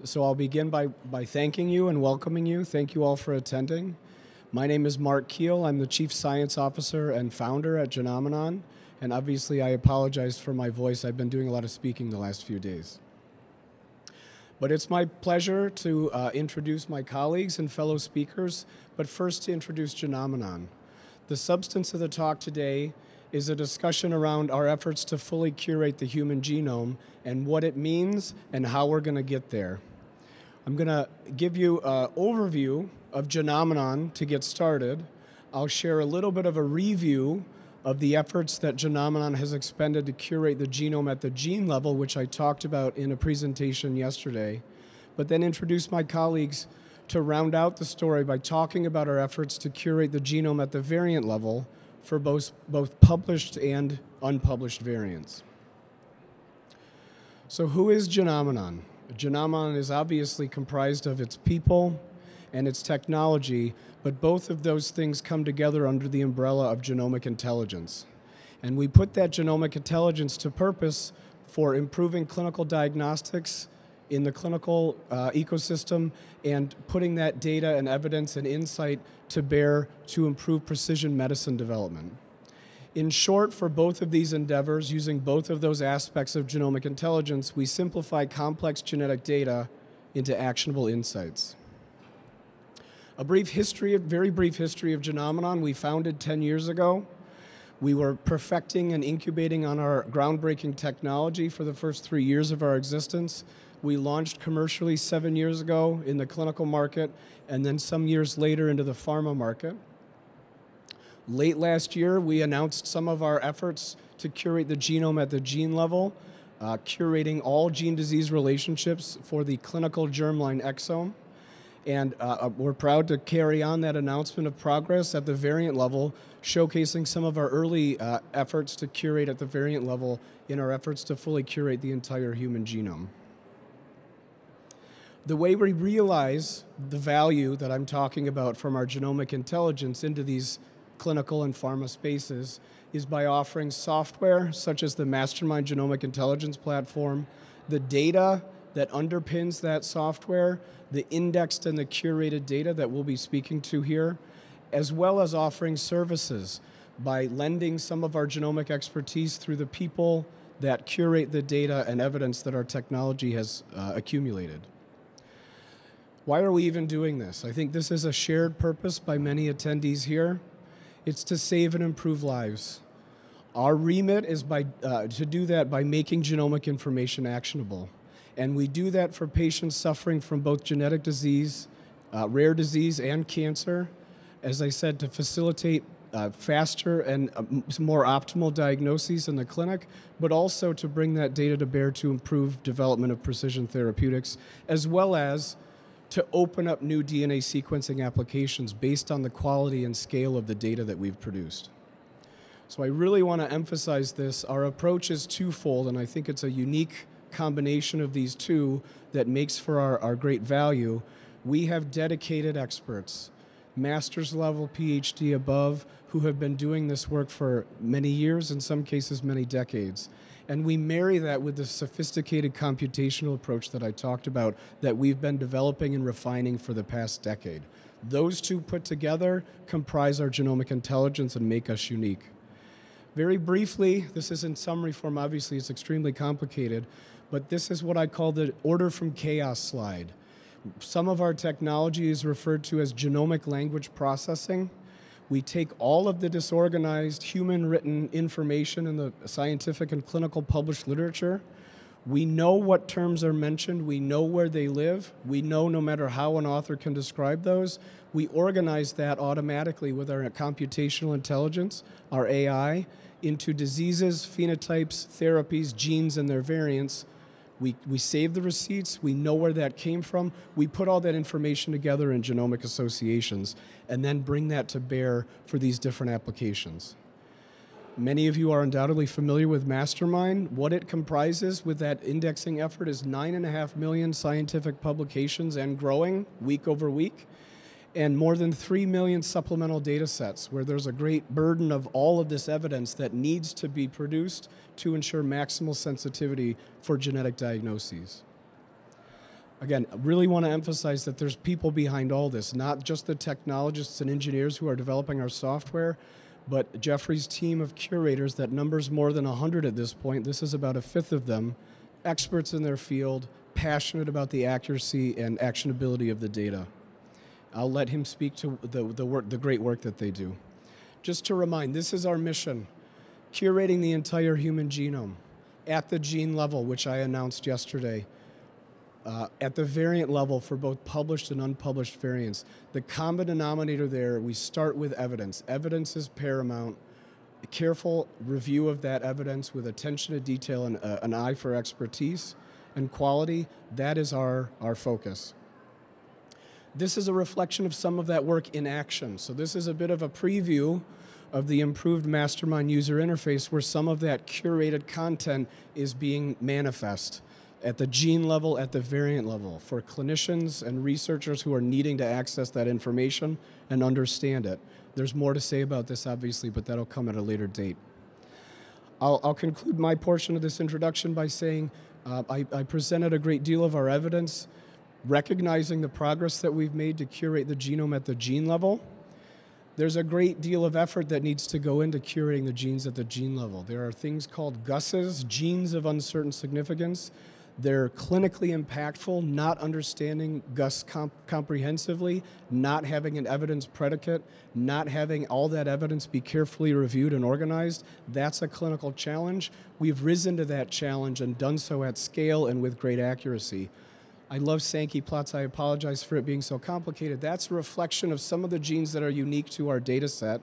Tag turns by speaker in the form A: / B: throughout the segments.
A: So I'll begin by thanking you and welcoming you. Thank you all for attending. My name is Mark Kiel. I'm the Chief Science Officer and founder at Genomenon. And obviously I apologize for my voice. I've been doing a lot of speaking the last few days. But it's my pleasure to introduce my colleagues and fellow speakers, but first to introduce Genomenon. The substance of the talk today is a discussion around our efforts to fully curate the human genome and what it means and how we're going to get there. I'm going to give you an overview of Genomenon to get started. I'll share a little bit of a review of the efforts that Genomenon has expended to curate the genome at the gene level, which I talked about in a presentation yesterday, but then introduce my colleagues to round out the story by talking about our efforts to curate the genome at the variant level for both published and unpublished variants. So who is Genomenon? Genomenon is obviously comprised of its people and its technology, but both of those things come together under the umbrella of genomic intelligence. And we put that genomic intelligence to purpose for improving clinical diagnostics in the clinical ecosystem and putting that data and evidence and insight to bear to improve precision medicine development. In short, for both of these endeavors, using both of those aspects of genomic intelligence, we simplify complex genetic data into actionable insights. A very brief history of Genomenon. We founded 10 years ago. We were perfecting and incubating on our groundbreaking technology for the first 3 years of our existence. We launched commercially 7 years ago in the clinical market, and then some years later into the pharma market. Late last year, we announced some of our efforts to curate the genome at the gene level, curating all gene-disease relationships for the clinical germline exome. And we're proud to carry on that announcement of progress at the variant level, showcasing some of our early efforts to curate at the variant level in our efforts to fully curate the entire human genome. The way we realize the value that I'm talking about from our genomic intelligence into these clinical and pharma spaces is by offering software such as the Mastermind Genomic Intelligence Platform, the data that underpins that software, the indexed and the curated data that we'll be speaking to here, as well as offering services by lending some of our genomic expertise through the people that curate the data and evidence that our technology has accumulated. Why are we even doing this? I think this is a shared purpose by many attendees here. It's to save and improve lives. Our remit is to do that by making genomic information actionable. And we do that for patients suffering from both genetic disease, rare disease, and cancer, as I said, to facilitate faster and more optimal diagnoses in the clinic, but also to bring that data to bear to improve development of precision therapeutics, as well as to open up new DNA sequencing applications based on the quality and scale of the data that we've produced. So I really want to emphasize this. Our approach is twofold, and I think it's a unique combination of these two that makes for our great value. We have dedicated experts, master's level, PhD above, who have been doing this work for many years, in some cases many decades. And we marry that with the sophisticated computational approach that I talked about that we've been developing and refining for the past decade. Those two put together comprise our genomic intelligence and make us unique. Very briefly, this is in summary form, obviously it's extremely complicated, but this is what I call the order from chaos slide. Some of our technology is referred to as genomic language processing. We take all of the disorganized human-written information in the scientific and clinical published literature. We know what terms are mentioned. We know where they live. We know no matter how an author can describe those. We organize that automatically with our computational intelligence, our AI, into diseases, phenotypes, therapies, genes, and their variants. We save the receipts, we know where that came from, we put all that information together in genomic associations and then bring that to bear for these different applications. Many of you are undoubtedly familiar with Mastermind. What it comprises with that indexing effort is 9.5 million scientific publications and growing week over week, and more than 3 million supplemental data sets where there's a great burden of all of this evidence that needs to be produced to ensure maximal sensitivity for genetic diagnoses. Again, I really want to emphasize that there's people behind all this, not just the technologists and engineers who are developing our software, but Jeffrey's team of curators that numbers more than 100 at this point. This is about a fifth of them, experts in their field, passionate about the accuracy and actionability of the data. I'll let him speak to the great work that they do. Just to remind, this is our mission, curating the entire human genome at the gene level, which I announced yesterday, at the variant level for both published and unpublished variants. The common denominator there, we start with evidence. Evidence is paramount. A careful review of that evidence with attention to detail and an eye for expertise and quality, that is our focus. This is a reflection of some of that work in action. So this is a bit of a preview of the improved Mastermind user interface where some of that curated content is being manifest at the gene level, at the variant level, for clinicians and researchers who are needing to access that information and understand it. There's more to say about this, obviously, but that'll come at a later date. I'll conclude my portion of this introduction by saying I presented a great deal of our evidence, recognizing the progress that we've made to curate the genome at the gene level. There's a great deal of effort that needs to go into curating the genes at the gene level. There are things called GUSs, genes of uncertain significance. They're clinically impactful, not understanding GUS comprehensively, not having an evidence predicate, not having all that evidence be carefully reviewed and organized. That's a clinical challenge. We've risen to that challenge and done so at scale and with great accuracy. I love Sankey plots. I apologize for it being so complicated. That's a reflection of some of the genes that are unique to our data set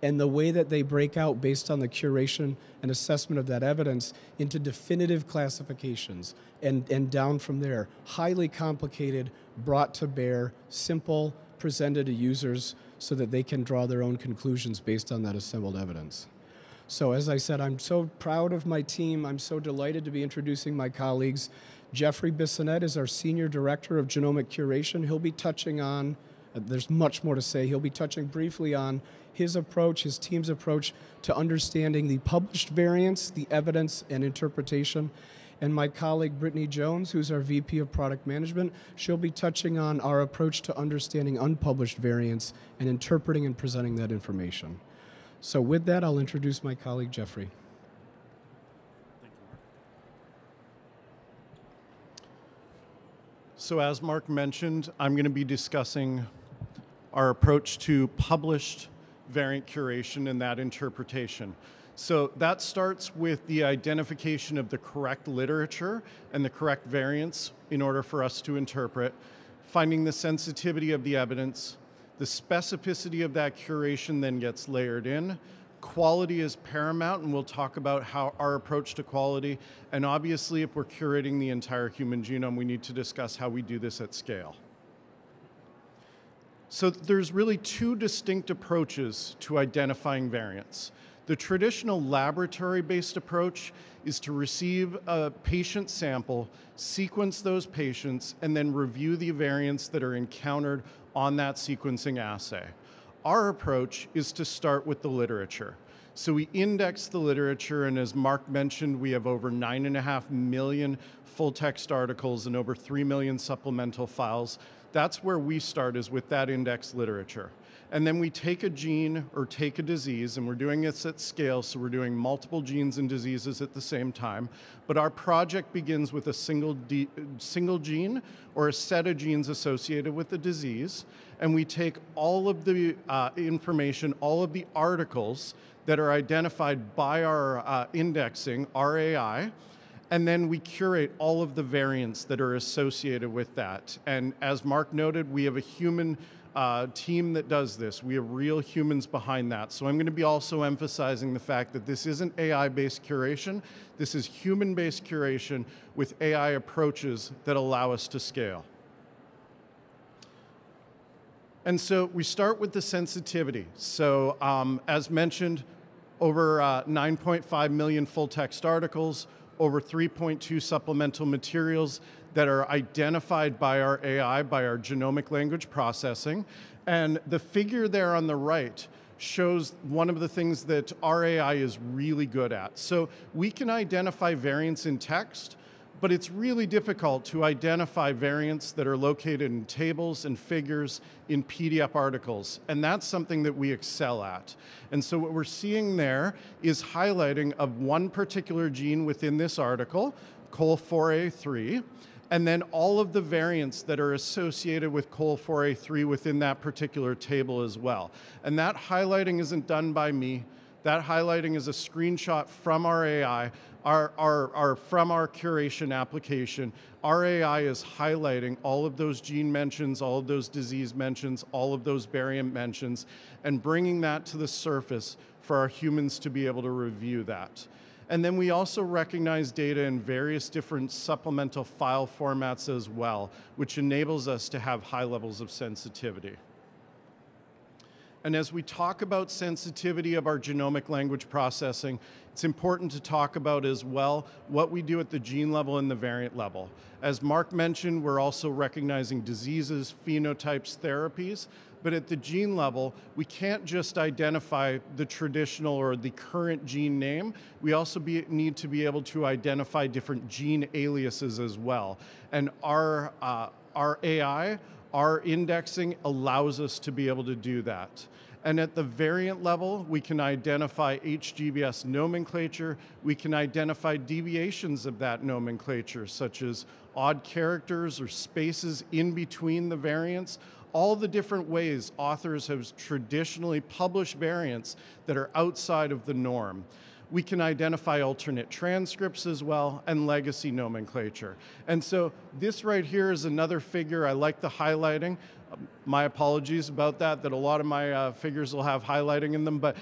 A: and the way that they break out based on the curation and assessment of that evidence into definitive classifications and down from there. Highly complicated, brought to bear, simple, presented to users so that they can draw their own conclusions based on that assembled evidence. So as I said, I'm so proud of my team. I'm so delighted to be introducing my colleagues. Jeffrey Bissonette is our Senior Director of Genomic Curation. He'll be touching on, there's much more to say, he'll be touching briefly on his approach, his team's approach to understanding the published variants, the evidence and interpretation. And my colleague Brittany Jones, who's our VP of Product Management, she'll be touching on our approach to understanding unpublished variants and interpreting and presenting that information. So with that, I'll introduce my colleague Jeffrey.
B: So as Mark mentioned, I'm going to be discussing our approach to published variant curation and that interpretation. So that starts with the identification of the correct literature and the correct variants in order for us to interpret, finding the sensitivity of the evidence, the specificity of that curation then gets layered in. Quality is paramount, and we'll talk about how our approach to quality, and obviously if we're curating the entire human genome, we need to discuss how we do this at scale. So there's really two distinct approaches to identifying variants. The traditional laboratory-based approach is to receive a patient sample, sequence those patients, and then review the variants that are encountered on that sequencing assay. Our approach is to start with the literature. So we index the literature, and as Mark mentioned, we have over 9.5 million full-text articles and over 3 million supplemental files. That's where we start, is with that indexed literature. And then we take a gene or take a disease, and we're doing this at scale, so we're doing multiple genes and diseases at the same time. But our project begins with a single gene or a set of genes associated with the disease, and we take all of the information, all of the articles that are identified by our indexing, our AI, and then we curate all of the variants that are associated with that. And as Mark noted, we have a human team that does this. We have real humans behind that. So I'm going to be also emphasizing the fact that this isn't AI-based curation. This is human-based curation with AI approaches that allow us to scale. And so we start with the sensitivity. So as mentioned, over 9.5 million full-text articles, over 3.2 supplemental materials that are identified by our AI, by our genomic language processing. And the figure there on the right shows one of the things that our AI is really good at. So we can identify variants in text, but it's really difficult to identify variants that are located in tables and figures in PDF articles, and that's something that we excel at. And so what we're seeing there is highlighting of one particular gene within this article, COL4A3, and then all of the variants that are associated with COL4A3 within that particular table as well. And that highlighting isn't done by me. That highlighting is a screenshot from our AI, from our curation application. Our AI is highlighting all of those gene mentions, all of those disease mentions, all of those variant mentions, and bringing that to the surface for our humans to be able to review that. And then we also recognize data in various different supplemental file formats as well, which enables us to have high levels of sensitivity. And as we talk about sensitivity of our genomic language processing, it's important to talk about as well what we do at the gene level and the variant level. As Mark mentioned, we're also recognizing diseases, phenotypes, therapies, but at the gene level, we can't just identify the traditional or the current gene name. We also need to be able to identify different gene aliases as well. And our AI, our indexing allows us to be able to do that. And at the variant level, we can identify HGBS nomenclature. We can identify deviations of that nomenclature, such as odd characters or spaces in between the variants. All the different ways authors have traditionally published variants that are outside of the norm. We can identify alternate transcripts as well, and legacy nomenclature. And so this right here is another figure. I like the highlighting. My apologies about that a lot of my figures will have highlighting in them, but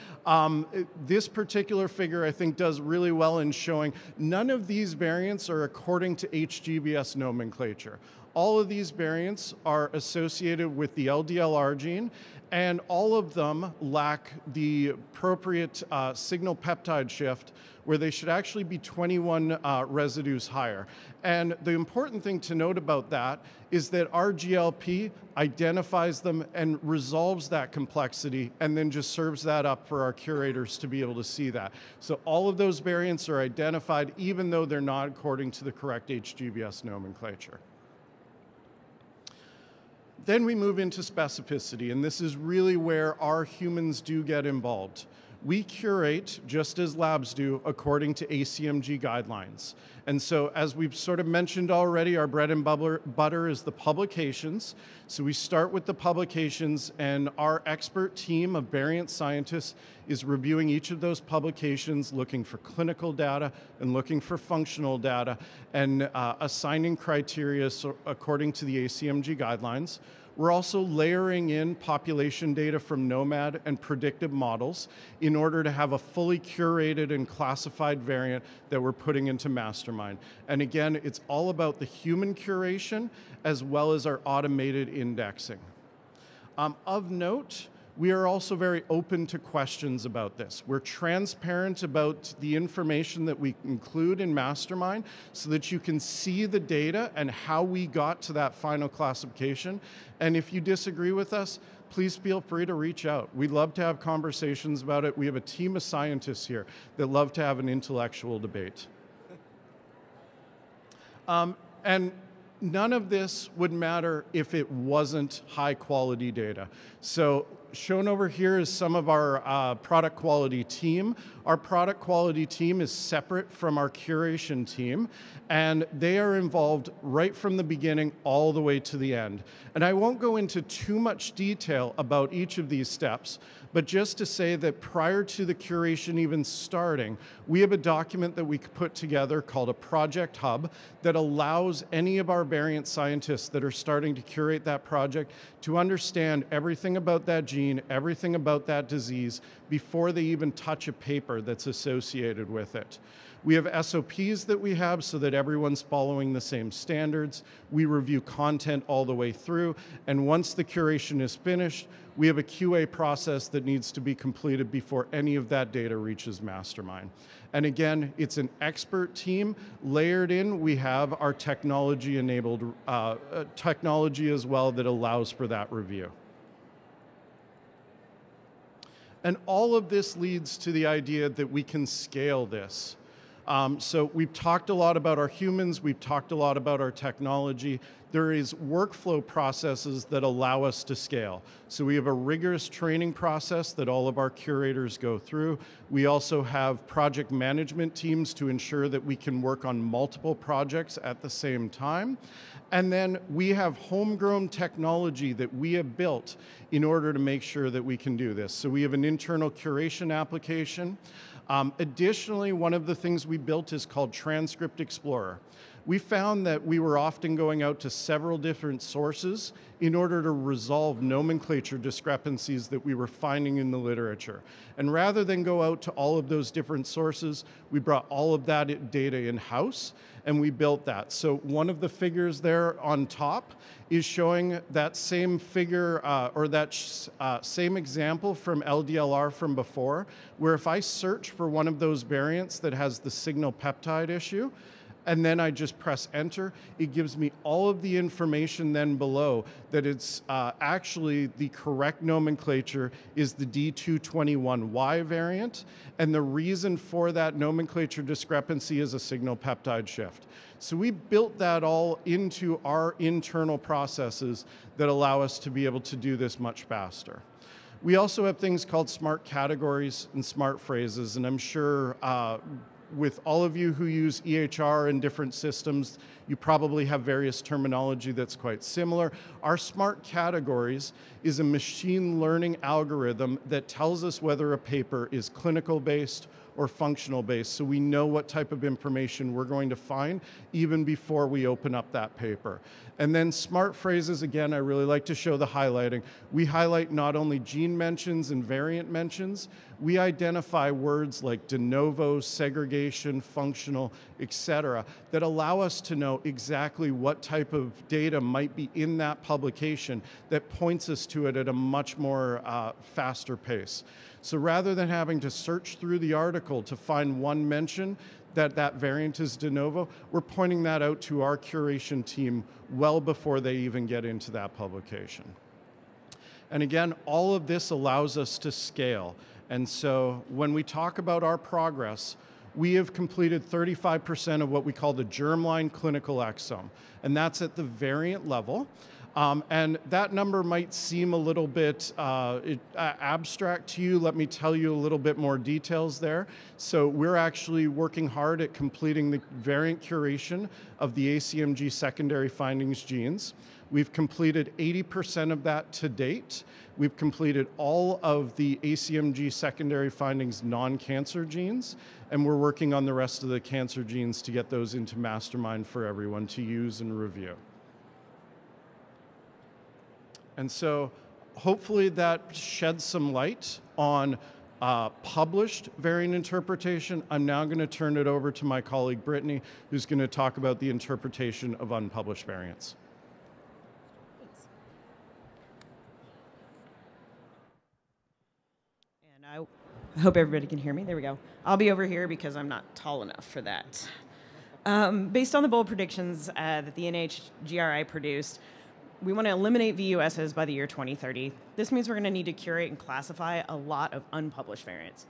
B: this particular figure I think does really well in showing none of these variants are according to HGBS nomenclature. All of these variants are associated with the LDLR gene, and all of them lack the appropriate signal peptide shift where they should actually be 21 residues higher. And the important thing to note about that is that our GLP identifies them and resolves that complexity and then just serves that up for our curators to be able to see that. So all of those variants are identified even though they're not according to the correct HGBS nomenclature. Then we move into specificity, and this is really where our humans do get involved. We curate, just as labs do, according to ACMG guidelines. And so, as we've sort of mentioned already, our bread and butter is the publications. So we start with the publications, and our expert team of variant scientists is reviewing each of those publications, looking for clinical data and looking for functional data, and assigning criteria according to the ACMG guidelines. We're also layering in population data from Nomad and predictive models in order to have a fully curated and classified variant that we're putting into Mastermind. And again, it's all about the human curation as well as our automated indexing. Of note, we are also very open to questions about this. We're transparent about the information that we include in Mastermind so that you can see the data and how we got to that final classification. And if you disagree with us, please feel free to reach out. We'd love to have conversations about it. We have a team of scientists here that love to have an intellectual debate. And none of this would matter if it wasn't high quality data. So shown over here is some of our product quality team. Our product quality team is separate from our curation team, and they are involved right from the beginning all the way to the end. And I won't go into too much detail about each of these steps, but just to say that prior to the curation even starting, we have a document that we put together called a project hub that allows any of our variant scientists that are starting to curate that project to understand everything about that gene, everything about that disease, before they even touch a paper that's associated with it. We have SOPs that we have so that everyone's following the same standards. We review content all the way through, and once the curation is finished, we have a QA process that needs to be completed before any of that data reaches Mastermind. And again, it's an expert team. Layered in, we have our technology-enabled technology as well that allows for that review. And all of this leads to the idea that we can scale this. So we've talked a lot about our humans, we've talked a lot about our technology. There is workflow processes that allow us to scale. So we have a rigorous training process that all of our curators go through. We also have project management teams to ensure that we can work on multiple projects at the same time. And then we have homegrown technology that we have built in order to make sure that we can do this. So we have an internal curation application. Additionally, one of the things we built is called Transcript Explorer. We found that we were often going out to several different sources in order to resolve nomenclature discrepancies that we were finding in the literature. And rather than go out to all of those different sources, we brought all of that data in-house and we built that. So one of the figures there on top is showing that same figure or that same example from LDLR from before, where if I search for one of those variants that has the signal peptide issue, and then I just press enter, it gives me all of the information then below that it's actually the correct nomenclature is the D221Y variant, and the reason for that nomenclature discrepancy is a signal peptide shift. So we built that all into our internal processes that allow us to be able to do this much faster. We also have things called smart categories and smart phrases, and I'm sure with all of you who use EHR in different systems, you probably have various terminology that's quite similar. Our smart categories is a machine learning algorithm that tells us whether a paper is clinical based or functional based, so we know what type of information we're going to find even before we open up that paper. And then smart phrases, again, I really like to show the highlighting. We highlight not only gene mentions and variant mentions, we identify words like de novo, segregation, functional, etc., that allow us to know exactly what type of data might be in that publication that points us to it at a much more faster pace. So rather than having to search through the article to find one mention that variant is de novo, we're pointing that out to our curation team well before they even get into that publication. And again, all of this allows us to scale. And so when we talk about our progress, we have completed 35% of what we call the germline clinical exome, and that's at the variant level. And that number might seem a little bit abstract to you. Let me tell you a little bit more details there. So we're actually working hard at completing the variant curation of the ACMG secondary findings genes. We've completed 80% of that to date. We've completed all of the ACMG secondary findings non-cancer genes, and we're working on the rest of the cancer genes to get those into Mastermind for everyone to use and review. And so hopefully that sheds some light on published variant interpretation. I'm now going to turn it over to my colleague Brittany, who's going to talk about the interpretation of unpublished variants.
C: And I hope everybody can hear me. There we go. I'll be over here because I'm not tall enough for that. Based on the bold predictions that the NHGRI produced, we want to eliminate VUSs by the year 2030. This means we're going to need to curate and classify a lot of unpublished variants.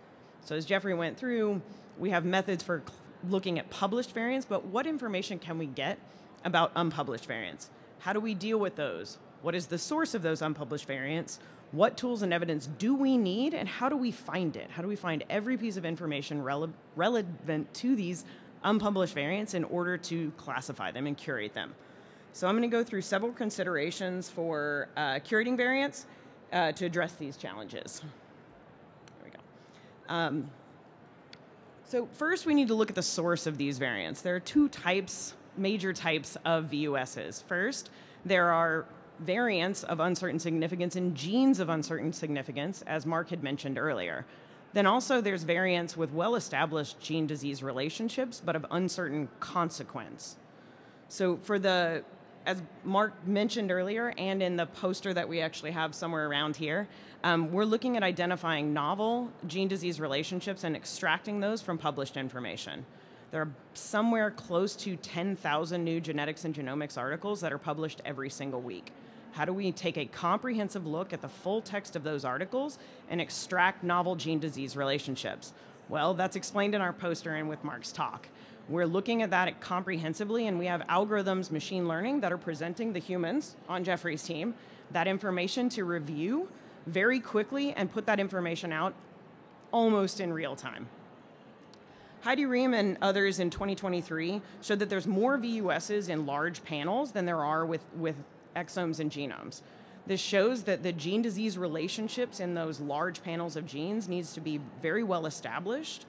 C: So as Jeffrey went through, we have methods for looking at published variants, but what information can we get about unpublished variants? How do we deal with those? What is the source of those unpublished variants? What tools and evidence do we need, and how do we find it? How do we find every piece of information relevant to these unpublished variants in order to classify them and curate them? So I'm going to go through several considerations for curating variants to address these challenges. There we go. So first, we need to look at the source of these variants. There are two major types of VUSs. First, there are variants of uncertain significance and genes of uncertain significance, as Mark had mentioned earlier. Then also there's variants with well-established gene-disease relationships, but of uncertain consequence. So as Mark mentioned earlier, and in the poster that we actually have somewhere around here, we're looking at identifying novel gene-disease relationships and extracting those from published information. There are somewhere close to 10,000 new genetics and genomics articles that are published every single week. How do we take a comprehensive look at the full text of those articles and extract novel gene-disease relationships? Well, that's explained in our poster and with Mark's talk. We're looking at that comprehensively, and we have algorithms, machine learning, that are presenting the humans on Jeffrey's team that information to review very quickly and put that information out almost in real time. Heidi Rehm and others in 2023 showed that there's more VUSs in large panels than there are with exomes and genomes. This shows that the gene-disease relationships in those large panels of genes needs to be very well established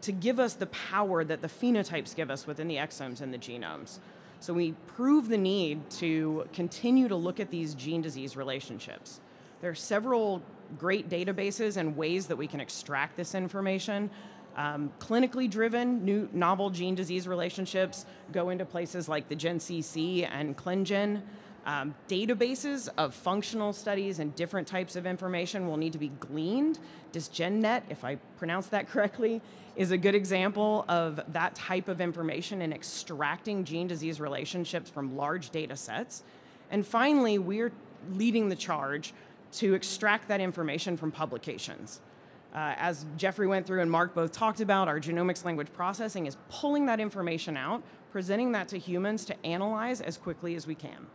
C: to give us the power that the phenotypes give us within the exomes and the genomes. So we prove the need to continue to look at these gene-disease relationships. There are several great databases and ways that we can extract this information. Clinically driven, new novel gene-disease relationships go into places like the GenCC and ClinGen. Databases of functional studies and different types of information will need to be gleaned. DisGenNet, if I pronounced that correctly, is a good example of that type of information and extracting gene-disease relationships from large data sets. And finally, we're leading the charge to extract that information from publications. As Jeffrey went through and Mark both talked about, our genomics language processing is pulling that information out, presenting that to humans to analyze as quickly as we can.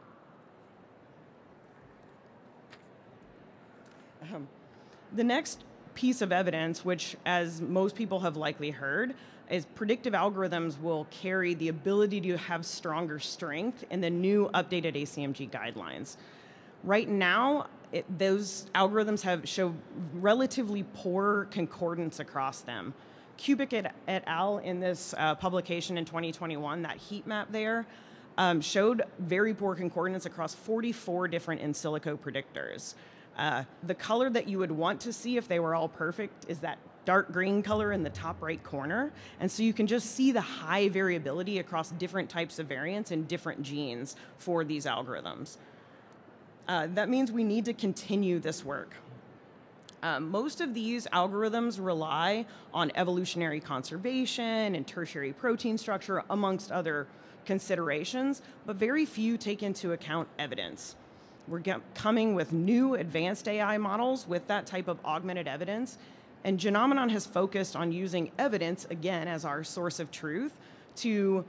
C: The next piece of evidence, which as most people have likely heard, is predictive algorithms will carry the ability to have stronger strength in the new updated ACMG guidelines. Right now, those algorithms show relatively poor concordance across them. Kubik et al. In this publication in 2021, that heat map there, showed very poor concordance across 44 different in silico predictors. The color that you would want to see if they were all perfect is that dark green color in the top right corner. And so you can just see the high variability across different types of variants in different genes for these algorithms. That means we need to continue this work. Most of these algorithms rely on evolutionary conservation and tertiary protein structure, amongst other considerations, but very few take into account evidence. We're coming with new advanced AI models with that type of augmented evidence, and Genomenon has focused on using evidence, again, as our source of truth to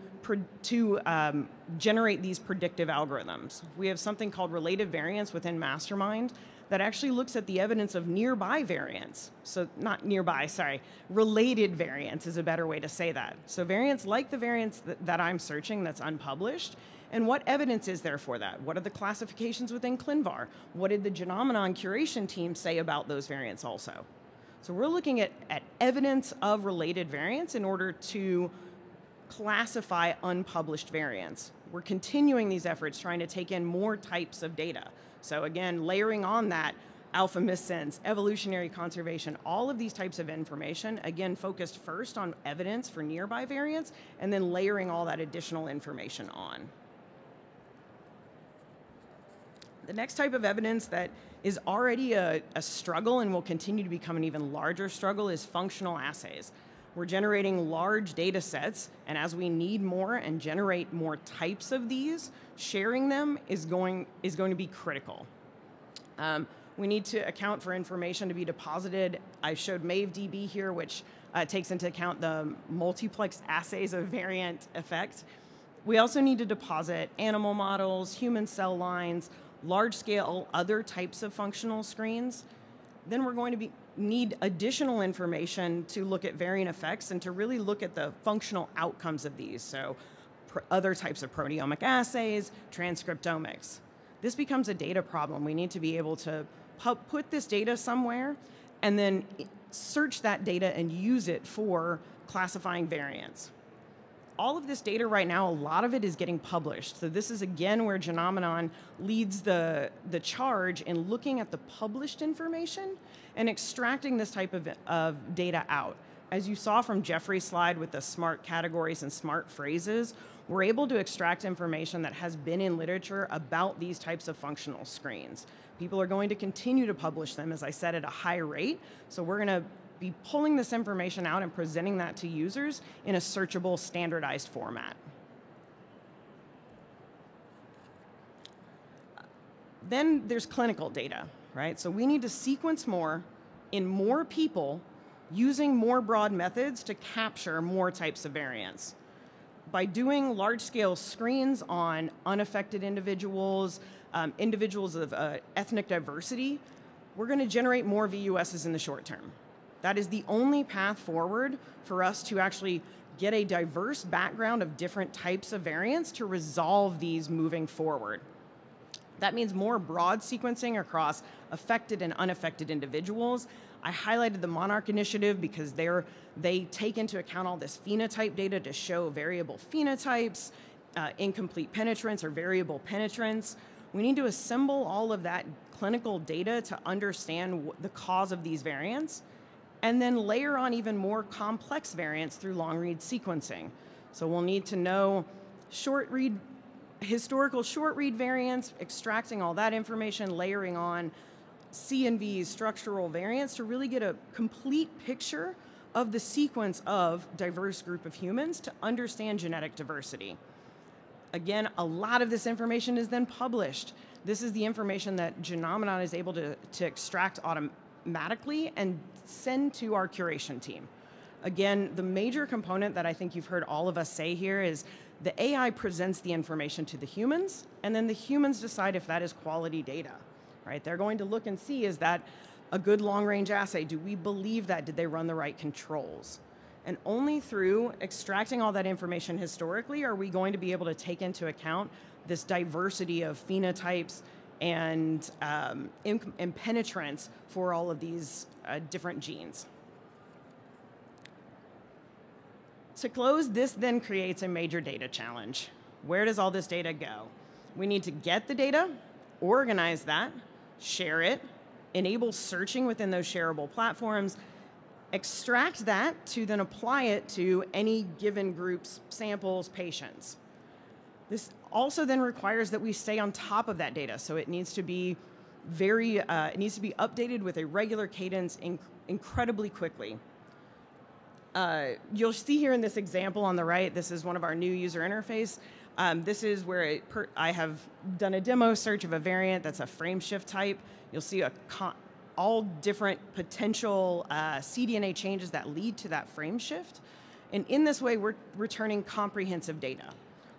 C: generate these predictive algorithms. We have something called related variance within Mastermind that actually looks at the evidence of nearby variants. So not nearby, sorry, related variants is a better way to say that. So variants like the variants that I'm searching that's unpublished, and what evidence is there for that? What are the classifications within ClinVar? What did the Genomenon curation team say about those variants also? So we're looking at evidence of related variants in order to classify unpublished variants. We're continuing these efforts trying to take in more types of data. So again, layering on that alpha missense, evolutionary conservation, all of these types of information, again, focused first on evidence for nearby variants, and then layering all that additional information on. The next type of evidence that is already a struggle and will continue to become an even larger struggle is functional assays. We're generating large data sets, and as we need more and generate more types of these, sharing them is going to be critical. We need to account for information to be deposited. I showed MaveDB here, which takes into account the multiplexed assays of variant effect. We also need to deposit animal models, human cell lines, large-scale other types of functional screens. Then we're going to need additional information to look at variant effects and to really look at the functional outcomes of these. So other types of proteomic assays, transcriptomics. This becomes a data problem. We need to be able to put this data somewhere and then search that data and use it for classifying variants. All of this data right now, a lot of it is getting published. So this is, again, where Genomenon leads the charge in looking at the published information and extracting this type of data out. As you saw from Jeffrey's slide with the smart categories and smart phrases, we're able to extract information that has been in literature about these types of functional screens. People are going to continue to publish them, as I said, at a high rate. So we're going to be pulling this information out and presenting that to users in a searchable, standardized format. Then there's clinical data, right? So we need to sequence more in more people using more broad methods to capture more types of variants. By doing large-scale screens on unaffected individuals, individuals of ethnic diversity, we're going to generate more VUSs in the short term. That is the only path forward for us to actually get a diverse background of different types of variants to resolve these moving forward. That means more broad sequencing across affected and unaffected individuals. I highlighted the Monarch initiative because they take into account all this phenotype data to show variable phenotypes, incomplete penetrance or variable penetrance. We need to assemble all of that clinical data to understand the cause of these variants, and then layer on even more complex variants through long-read sequencing. So we'll need to know historical short-read variants, extracting all that information, layering on CNVs, structural variants, to really get a complete picture of the sequence of diverse group of humans to understand genetic diversity. Again, a lot of this information is then published. This is the information that Genomenon is able to extract automatically and send to our curation team. Again, the major component that I think you've heard all of us say here is the AI presents the information to the humans, and then the humans decide if that is quality data, right? They're going to look and see, is that a good long-range assay? Do we believe that? Did they run the right controls? And only through extracting all that information historically are we going to be able to take into account this diversity of phenotypes and penetrance for all of these different genes. To close, this then creates a major data challenge. Where does all this data go? We need to get the data, organize that, share it, enable searching within those shareable platforms, extract that to then apply it to any given group's samples, patients. This also then requires that we stay on top of that data, so it needs to be updated with a regular cadence incredibly quickly. You'll see here in this example on the right, this is one of our new user interface. This is where I have done a demo search of a variant that's a frame shift type. You'll see all different potential cDNA changes that lead to that frame shift. And in this way, we're returning comprehensive data,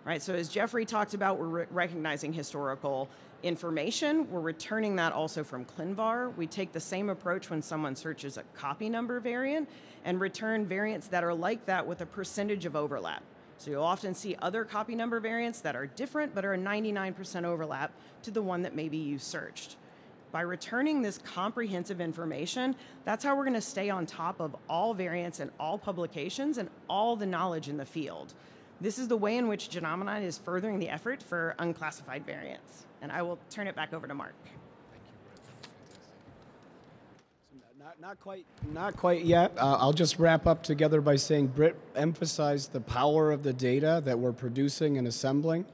C: right? So as Jeffrey talked about, we're recognizing historical information. We're returning that also from ClinVar. We take the same approach when someone searches a copy number variant and return variants that are like that with a percentage of overlap. So you'll often see other copy number variants that are different but are a 99% overlap to the one that maybe you searched. By returning this comprehensive information, that's how we're going to stay on top of all variants and all publications and all the knowledge in the field. This is the way in which Genomenon is furthering the effort for unclassified variants. And I will turn it back over to Mark.
A: Not quite yet. I'll just wrap up together by saying Britt emphasized the power of the data that we're producing and assembling.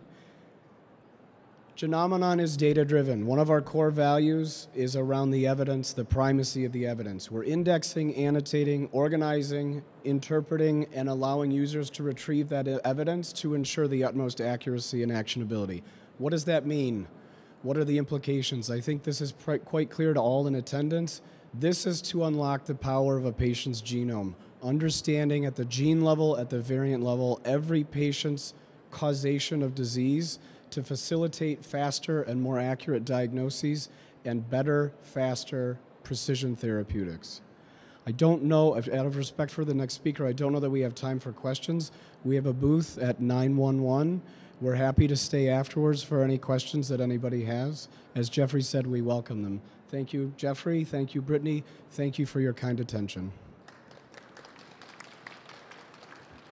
A: Genomenon is data-driven. One of our core values is around the evidence, the primacy of the evidence. We're indexing, annotating, organizing, interpreting, and allowing users to retrieve that evidence to ensure the utmost accuracy and actionability. What does that mean? What are the implications? I think this is quite clear to all in attendance. This is to unlock the power of a patient's genome, understanding at the gene level, at the variant level, every patient's causation of disease to facilitate faster and more accurate diagnoses and better, faster precision therapeutics. I don't know, out of respect for the next speaker, I don't know that we have time for questions. We have a booth at 911. We're happy to stay afterwards for any questions that anybody has. As Jeffrey said, we welcome them. Thank you, Jeffrey. Thank you, Brittany. Thank you for your kind attention.